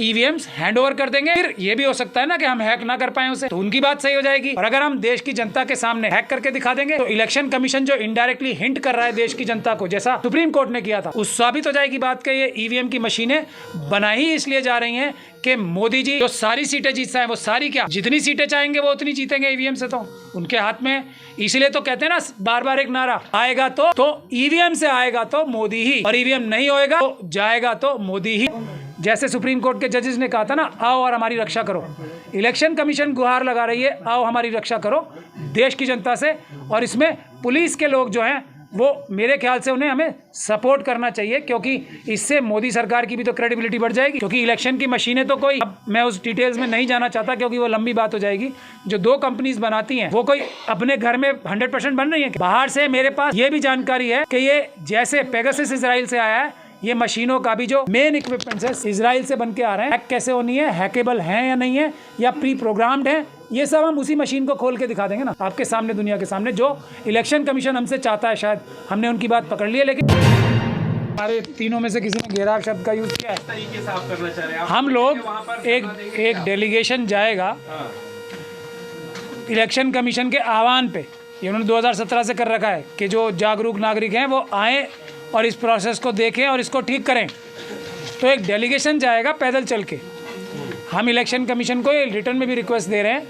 EVMs hand over कर देंगे, फिर ये भी हो सकता है ना कि हम हैक ना कर पाए उसे, तो उनकी बात सही हो जाएगी। और अगर हम देश की जनता के सामने हैक करके दिखा देंगे तो इलेक्शन कमीशन जो इनडायरेक्टली हिंट कर रहा है देश की जनता को, जैसा सुप्रीम कोर्ट ने किया था, उस साबित हो जाएगी बात कि ये ईवीएम की मशीनें बनाई ही इसलिए जा रही हैं कि मोदी जी जो सारी सीटें जीत पाए, वो सारी क्या, जितनी सीटें चाहेंगे वो उतनी जीतेंगे ईवीएम से, तो उनके हाथ में। इसलिए तो कहते हैं ना बार बार एक नारा, आएगा तो ईवीएम से आएगा तो मोदी ही, और ईवीएम नहीं होएगा तो जाएगा तो मोदी ही। जैसे सुप्रीम कोर्ट के जजेस ने कहा था ना, आओ और हमारी रक्षा करो। इलेक्शन कमीशन गुहार लगा रही है, आओ हमारी रक्षा करो देश की जनता से। और इसमें पुलिस के लोग जो हैं वो मेरे ख्याल से उन्हें हमें सपोर्ट करना चाहिए, क्योंकि इससे मोदी सरकार की भी तो क्रेडिबिलिटी बढ़ जाएगी। क्योंकि इलेक्शन की मशीनें तो कोई, अब मैं उस डिटेल्स में नहीं जाना चाहता क्योंकि वो लंबी बात हो जाएगी, जो दो कंपनीज बनाती हैं वो कोई अपने घर में 100% बन रही है। बाहर से मेरे पास ये भी जानकारी है कि ये जैसे पेगासस इजराइल से आया है, ये मशीनों का भी जो मेन इक्विपमेंट्स है इजराइल से बन के आ रहे हैं। हैक कैसे होनी है, हैकेबल हैं या नहीं है, या प्री प्रोग्राम्ड है, ये सब हम उसी मशीन को खोल के दिखा देंगे ना आपके सामने, दुनिया के सामने। जो इलेक्शन कमीशन हमसे चाहता है, शायद हमने उनकी बात पकड़ ली है, लेकिन हमारे तीनों में से किसी ने घेराव शब्द का यूज किया है। तरीके से आप करना चाह रहे हैं। हम लोग एक डेलीगेशन जाएगा इलेक्शन कमीशन के आह्वान पे, ये उन्होंने 2017 से कर रखा है कि जो जागरूक नागरिक हैं वो आएँ और इस प्रोसेस को देखें और इसको ठीक करें। तो एक डेलीगेशन जाएगा पैदल चल के। हम इलेक्शन कमीशन को रिटर्न में भी रिक्वेस्ट दे रहे हैं,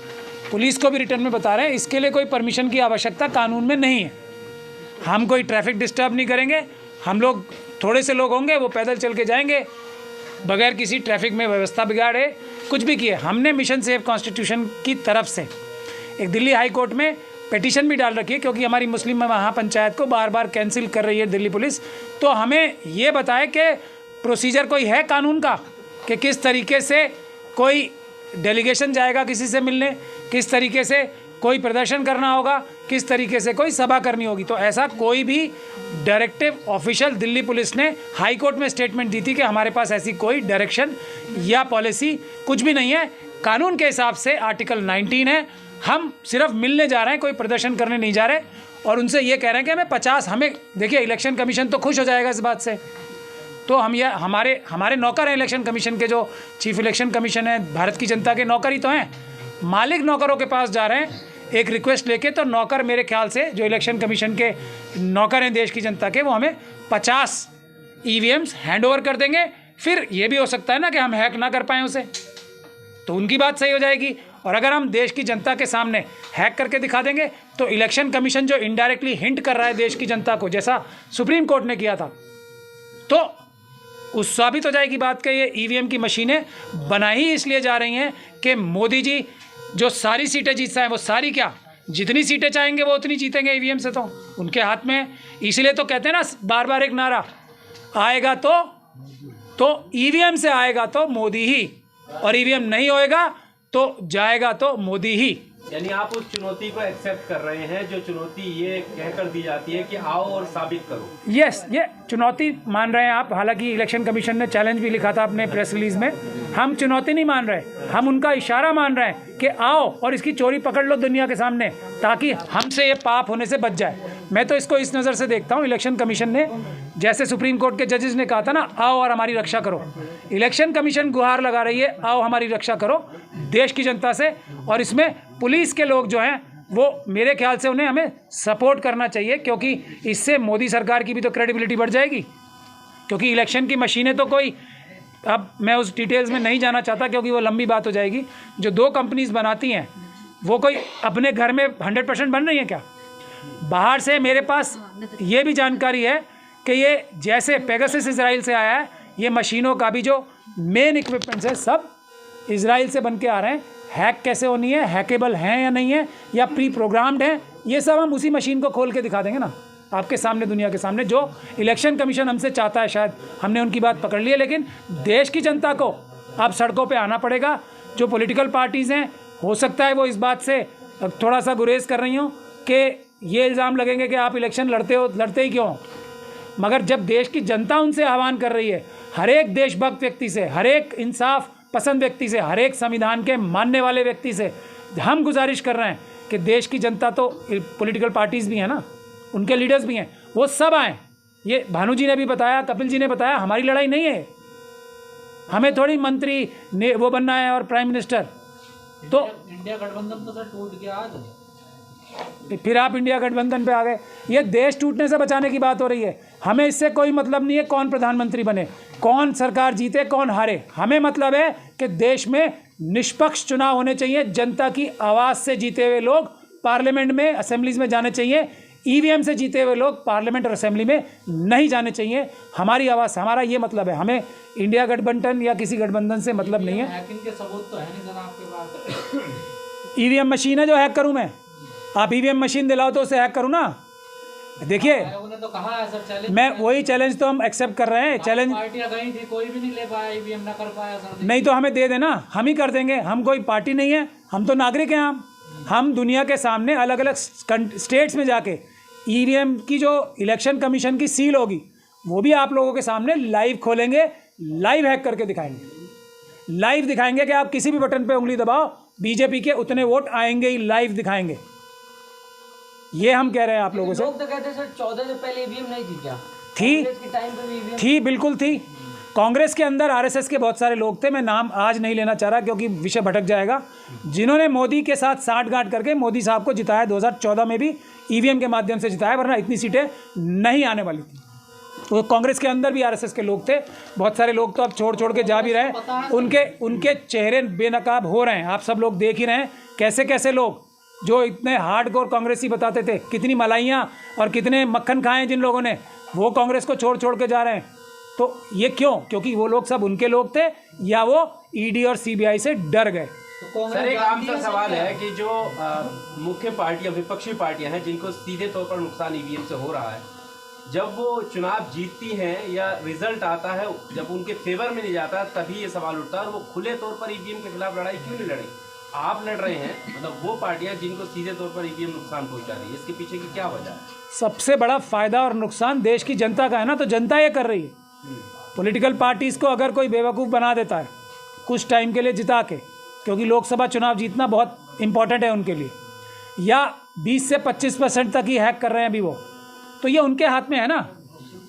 पुलिस को भी रिटर्न में बता रहे हैं, इसके लिए कोई परमिशन की आवश्यकता कानून में नहीं है। हम कोई ट्रैफिक डिस्टर्ब नहीं करेंगे, हम लोग थोड़े से लोग होंगे वो पैदल चल के जाएंगे बगैर किसी ट्रैफिक में व्यवस्था बिगाड़े, कुछ भी किए। हमने मिशन सेव कॉन्स्टिट्यूशन की तरफ से एक दिल्ली हाई कोर्ट में पिटीशन भी डाल रखी है, क्योंकि हमारी मुस्लिम महापंचायत को बार बार कैंसिल कर रही है दिल्ली पुलिस। तो हमें ये बताए कि प्रोसीजर कोई है कानून का कि किस तरीके से कोई डेलीगेशन जाएगा किसी से मिलने, किस तरीके से कोई प्रदर्शन करना होगा, किस तरीके से कोई सभा करनी होगी। तो ऐसा कोई भी डायरेक्टिव ऑफिशियल दिल्ली पुलिस ने हाई कोर्ट में स्टेटमेंट दी थी कि हमारे पास ऐसी कोई डायरेक्शन या पॉलिसी कुछ भी नहीं है। कानून के हिसाब से आर्टिकल 19 है, हम सिर्फ मिलने जा रहे हैं, कोई प्रदर्शन करने नहीं जा रहे। और उनसे ये कह रहे हैं कि हमें 50, हमें देखिए इलेक्शन कमीशन तो खुश हो जाएगा इस बात से, तो हम ये हमारे नौकर हैं इलेक्शन कमीशन के, जो चीफ इलेक्शन कमीशन है भारत की जनता के नौकर ही तो हैं। मालिक नौकरों के पास जा रहे हैं एक रिक्वेस्ट लेके, तो नौकर मेरे ख्याल से जो इलेक्शन कमीशन के नौकर हैं देश की जनता के, वो हमें 50 ईवीएम्स हैंड ओवर कर देंगे। फिर ये भी हो सकता है ना कि हम हैक ना कर पाएँ उसे, तो उनकी बात सही हो जाएगी। और अगर हम देश की जनता के सामने हैक करके दिखा देंगे तो इलेक्शन कमीशन जो इनडायरेक्टली हिंट कर रहा है देश की जनता को, जैसा सुप्रीम कोर्ट ने किया था, तो उस साबित हो जाएगी बात कि ये ईवीएम की मशीनें बनाई ही इसलिए जा रही हैं कि मोदी जी जो सारी सीटें जीत पाए, वो सारी क्या, जितनी सीटें चाहेंगे वो उतनी जीतेंगे ईवीएम से, तो उनके हाथ में। इसलिए तो कहते हैं ना बार बार एक नारा, आएगा तो ईवीएम से आएगा तो मोदी ही, और ईवीएम नहीं होएगा तो जाएगा तो मोदी ही। यानी आप उस चुनौती को एक्सेप्ट कर रहे हैं जो चुनौती ये कहकर दी जाती है कि आओ और साबित करो। यस, ये चुनौती मान रहे हैं आप। हालांकि इलेक्शन कमीशन ने चैलेंज भी लिखा था अपने प्रेस रिलीज में। हम चुनौती नहीं मान रहे, हम उनका इशारा मान रहे हैं कि आओ और इसकी चोरी पकड़ लो दुनिया के सामने, ताकि हमसे ये पाप होने से बच जाए। मैं तो इसको इस नज़र से देखता हूँ, इलेक्शन कमीशन ने जैसे सुप्रीम कोर्ट के जजेस ने कहा था ना, आओ और हमारी रक्षा करो। इलेक्शन कमीशन गुहार लगा रही है, आओ हमारी रक्षा करो देश की जनता से। और इसमें पुलिस के लोग जो हैं वो मेरे ख्याल से उन्हें हमें सपोर्ट करना चाहिए, क्योंकि इससे मोदी सरकार की भी तो क्रेडिबिलिटी बढ़ जाएगी। क्योंकि इलेक्शन की मशीनें तो कोई, अब मैं उस डिटेल्स में नहीं जाना चाहता क्योंकि वो लंबी बात हो जाएगी, जो दो कंपनीज बनाती हैं वो कोई अपने घर में 100% बन रही हैं क्या। बाहर से मेरे पास ये भी जानकारी है कि ये जैसे पेगासस इजराइल से आया है, ये मशीनों का भी जो मेन इक्विपमेंट्स है सब इजराइल से बन के आ रहे हैं। हैक कैसे होनी है, हैकेबल हैं या नहीं है, या प्री प्रोग्राम्ड है, ये सब हम उसी मशीन को खोल के दिखा देंगे ना आपके सामने, दुनिया के सामने। जो इलेक्शन कमीशन हमसे चाहता है, शायद हमने उनकी बात पकड़ ली है, लेकिन देश की जनता को अब सड़कों पे आना पड़ेगा। जो पॉलिटिकल पार्टीज़ हैं, हो सकता है वो इस बात से थोड़ा सा गुरेज कर रही हूँ कि ये इल्ज़ाम लगेंगे कि आप इलेक्शन लड़ते ही क्यों, मगर जब देश की जनता उनसे आह्वान कर रही है, हर एक देशभक्त व्यक्ति से, हर एक इंसाफ पसंद व्यक्ति से, हर एक संविधान के मानने वाले व्यक्ति से हम गुजारिश कर रहे हैं कि देश की जनता, तो पॉलिटिकल पार्टीज़ भी हैं ना, उनके लीडर्स भी हैं, वो सब आएँ। ये भानु जी ने भी बताया, कपिल जी ने बताया, हमारी लड़ाई नहीं है, हमें थोड़ी मंत्री ने वो बनना है और प्राइम मिनिस्टर। तो इंडिया गठबंधन तो सर टूट गया आज। फिर आप इंडिया गठबंधन पे आ गए। ये देश टूटने से बचाने की बात हो रही है। हमें इससे कोई मतलब नहीं है कौन प्रधानमंत्री बने, कौन सरकार जीते, कौन हारे। हमें मतलब है कि देश में निष्पक्ष चुनाव होने चाहिए, जनता की आवाज़ से जीते हुए लोग पार्लियामेंट में, असेंबलीज में जाने चाहिए। ईवीएम से जीते हुए लोग पार्लियामेंट और असेंबली में नहीं जाने चाहिए। हमारी आवाज़, हमारा ये मतलब है। हमें इंडिया गठबंधन या किसी गठबंधन से मतलब नहीं है। हैकिंग के सबूत तो है नहीं सर आपके पास। ईवीएम मशीन है जो हैक करूं मैं? आप ईवीएम मशीन दिलाओ तो उसे हैक करूं ना। देखिए, लोगों ने तो कहा है सर चैलेंज, मैं वही चैलेंज तो हम एक्सेप्ट कर रहे हैं। चैलेंज पार्टियां गई थी, कोई भी नहीं ले पाया, ईवीएम ना कर पाया सर। नहीं तो हमें दे देना, हम ही कर देंगे। हम कोई पार्टी नहीं है, हम तो नागरिक हैं। हम दुनिया के सामने अलग अलग स्टेट्स में जाके ईवीएम की जो इलेक्शन कमीशन की सील होगी वो भी आप लोगों के सामने लाइव खोलेंगे, लाइव हैक करके दिखाएंगे। लाइव दिखाएंगे कि आप किसी भी बटन पे उंगली दबाओ, बीजेपी के उतने वोट आएंगे ही, लाइव दिखाएंगे। ये हम कह रहे हैं आप लोगों से। लोग तो कहते हैं सर 14 से पहले ईवीएम नहीं थी क्या? थी, कांग्रेस के टाइम पे भी ईवीएम थी, बिल्कुल थी। कांग्रेस के अंदर आरएसएस के बहुत सारे लोग थे, मैं नाम आज नहीं लेना चाह रहा क्योंकि विषय भटक जाएगा, जिन्होंने मोदी के साथ साठगांठ करके मोदी साहब को जिताया। 2014 में भी ईवीएम के माध्यम से जिताया, वरना इतनी सीटें नहीं आने वाली थी। तो कांग्रेस के अंदर भी आरएसएस के लोग थे। बहुत सारे लोग तो अब छोड़ के जा भी रहे हैं। उनके चेहरे बेनकाब हो रहे हैं। आप सब लोग देख ही रहे हैं कैसे कैसे लोग जो इतने हार्डकोर कांग्रेसी बताते थे, कितनी मलाइयाँ और कितने मक्खन खाए जिन लोगों ने, वो कांग्रेस को छोड़ के जा रहे हैं। तो ये क्यों? क्योंकि वो लोग सब उनके लोग थे या वो ईडी और सीबीआई से डर गए। सर एक आम सा सवाल है कि जो मुख्य पार्टियां, विपक्षी पार्टियां हैं जिनको सीधे तौर पर नुकसान ईवीएम से हो रहा है, जब वो चुनाव जीतती हैं या रिजल्ट आता है जब उनके फेवर में नहीं जाता, तभी ये सवाल उठता है। और वो खुले तौर पर ईवीएम के खिलाफ लड़ाई क्यों नहीं लड़ी? आप लड़ रहे हैं, मतलब वो पार्टियां जिनको सीधे तौर पर ईवीएम नुकसान पहुंचा रही है, इसके पीछे की क्या वजह है? सबसे बड़ा फायदा और नुकसान देश की जनता का है ना, तो जनता ये कर रही है। पॉलिटिकल पार्टीज को अगर कोई बेवकूफ़ बना देता है कुछ टाइम के लिए जिता के, क्योंकि लोकसभा चुनाव जीतना बहुत इंपॉर्टेंट है उनके लिए, या 20 से 25% तक ही हैक कर रहे हैं अभी वो, तो ये उनके हाथ में है ना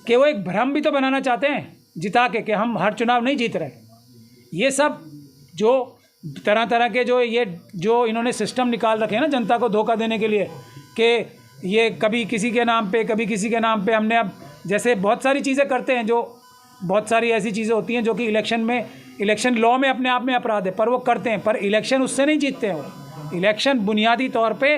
कि वो एक भ्रम भी तो बनाना चाहते हैं जिता के कि हम हर चुनाव नहीं जीत रहे। ये सब जो तरह के जो इन्होंने सिस्टम निकाल रखे हैं ना जनता को धोखा देने के लिए, कि ये कभी किसी के नाम पे, कभी किसी के नाम पे, हमने अब जैसे बहुत सारी चीज़ें करते हैं, जो बहुत सारी ऐसी चीज़ें होती हैं जो कि इलेक्शन लॉ में अपने आप में अपराध है, पर वो करते हैं, पर इलेक्शन उससे नहीं जीतते हैं। वो इलेक्शन बुनियादी तौर पे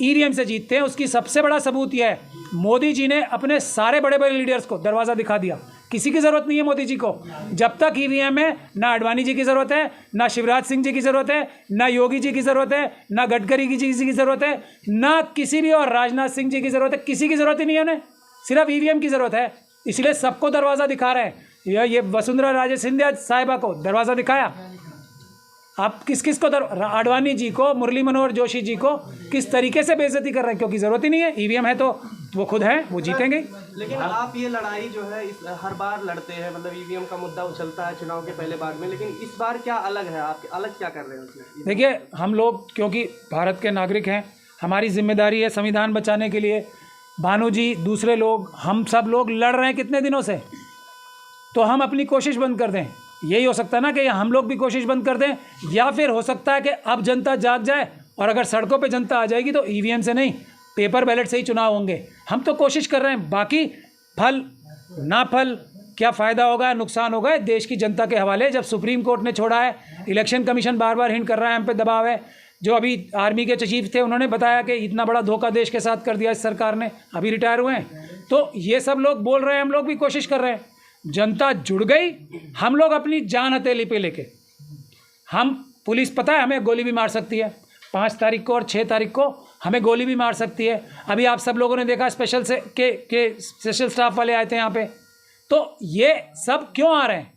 ईवीएम से जीतते हैं। उसकी सबसे बड़ा सबूत यह है, मोदी जी ने अपने सारे बड़े बड़े लीडर्स को दरवाज़ा दिखा दिया। किसी की ज़रूरत नहीं है मोदी जी को। जब तक ईवीएम है, ना अडवाणी जी की ज़रूरत है, ना शिवराज सिंह जी की ज़रूरत है, ना योगी जी की ज़रूरत है, ना गडकरी जी की ज़रूरत है, ना किसी भी और राजनाथ सिंह जी की ज़रूरत है। किसी की ज़रूरत ही नहीं है उन्हें, सिर्फ ईवीएम की ज़रूरत है। इसलिए सबको दरवाज़ा दिखा रहे हैं। ये वसुंधरा राजे सिंधिया साहिबा को दरवाज़ा दिखाया। आप किस को आडवाणी जी को, मुरली मनोहर जोशी जी को किस तरीके से बेइज्जती कर रहे हैं, क्योंकि ज़रूरत ही नहीं है। ईवीएम है तो वो खुद हैं, वो जीतेंगे। लेकिन आप ये लड़ाई जो है हर बार लड़ते हैं, मतलब ईवीएम का मुद्दा उछलता है चुनाव के पहले बाद में, लेकिन इस बार क्या अलग है? आप अलग क्या कर रहे हैं उसमें? देखिए, हम लोग क्योंकि भारत के नागरिक हैं, हमारी जिम्मेदारी है संविधान बचाने के लिए। भानु जी, दूसरे लोग, हम सब लोग लड़ रहे हैं कितने दिनों से, तो हम अपनी कोशिश बंद कर दें। यही हो सकता है ना कि हम लोग भी कोशिश बंद कर दें, या फिर हो सकता है कि अब जनता जाग जाए और अगर सड़कों पे जनता आ जाएगी तो ईवीएम से नहीं, पेपर बैलेट से ही चुनाव होंगे। हम तो कोशिश कर रहे हैं, बाकी फल ना फल, क्या फ़ायदा होगा नुकसान होगा, देश की जनता के हवाले। जब सुप्रीम कोर्ट ने छोड़ा है, इलेक्शन कमीशन बार बार हिंट कर रहा है, हम पे दबाव है। जो अभी आर्मी के चीफ थे उन्होंने बताया कि इतना बड़ा धोखा देश के साथ कर दिया इस सरकार ने, अभी रिटायर हुए हैं। तो ये सब लोग बोल रहे हैं, हम लोग भी कोशिश कर रहे हैं। जनता जुड़ गई, हम लोग अपनी जान हथेली पे लेके, हम पुलिस पता है हमें गोली भी मार सकती है, 5 तारीख को और 6 तारीख को हमें गोली भी मार सकती है। अभी आप सब लोगों ने देखा स्पेशल स्टाफ वाले आए थे यहाँ पे। तो ये सब क्यों आ रहे हैं?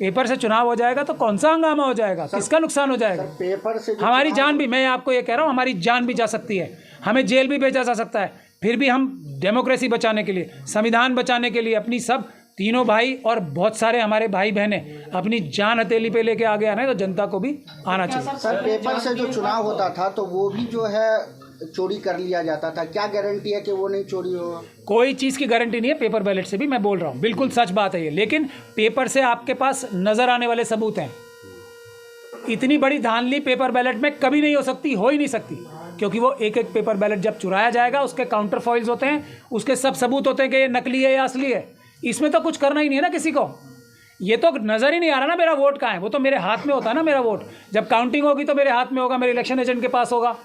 पेपर से चुनाव हो जाएगा तो कौन सा हंगामा हो जाएगा, किसका नुकसान हो जाएगा? पेपर से हमारी जान भी, मैं आपको ये कह रहा हूँ, हमारी जान भी जा सकती है, हमें जेल भी भेजा जा सकता है। फिर भी हम डेमोक्रेसी बचाने के लिए, संविधान बचाने के लिए, अपनी सब तीनों भाई और बहुत सारे हमारे भाई बहनें अपनी जान हथेली पे लेके आगे आना है, तो जनता को भी आना चाहिए। सर, पेपर से जो चुनाव होता था तो वो भी जो है चोरी कर लिया जाता था, क्या गारंटी है कि वो नहीं चोरी होगा? कोई चीज़ की गारंटी नहीं है पेपर बैलेट से भी, मैं बोल रहा हूँ, बिल्कुल सच बात है ये। लेकिन पेपर से आपके पास नज़र आने वाले सबूत हैं। इतनी बड़ी धांधली पेपर बैलेट में कभी नहीं हो सकती, हो ही नहीं सकती, क्योंकि वो एक एक पेपर बैलेट जब चुराया जाएगा उसके काउंटर फॉइल्स होते हैं, उसके सब सबूत होते हैं कि ये नकली है या असली है। इसमें तो कुछ करना ही नहीं है ना किसी को, ये तो नज़र ही नहीं आ रहा ना मेरा वोट कहाँ है, वो तो मेरे हाथ में होता है ना मेरा वोट। जब काउंटिंग होगी तो मेरे हाथ में होगा, मेरे इलेक्शन एजेंट के पास होगा,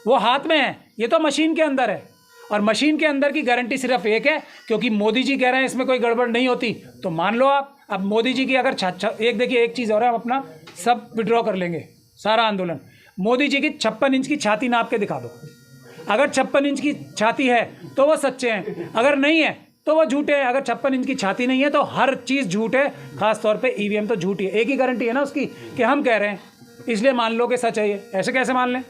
वो हाथ में है, ये तो मशीन के अंदर है। और मशीन के अंदर की गारंटी सिर्फ एक है, क्योंकि मोदी जी कह रहे हैं इसमें कोई गड़बड़ नहीं होती, तो मान लो आप। अब मोदी जी की अगर एक देखिए एक चीज़ और है, हम अपना सब विड्रॉ कर लेंगे सारा आंदोलन। मोदी जी की 56 इंच की छाती नाप के दिखा दो, अगर 56 इंच की छाती है तो वो सच्चे हैं, अगर नहीं है तो वो झूठे हैं। अगर 56 इंच की छाती नहीं है तो हर चीज़ झूठ है, खास तौर पे ईवीएम तो झूठी है। एक ही गारंटी है ना उसकी कि हम कह रहे हैं, इसलिए मान लो कि सच है ये, ऐसे कैसे मान लें।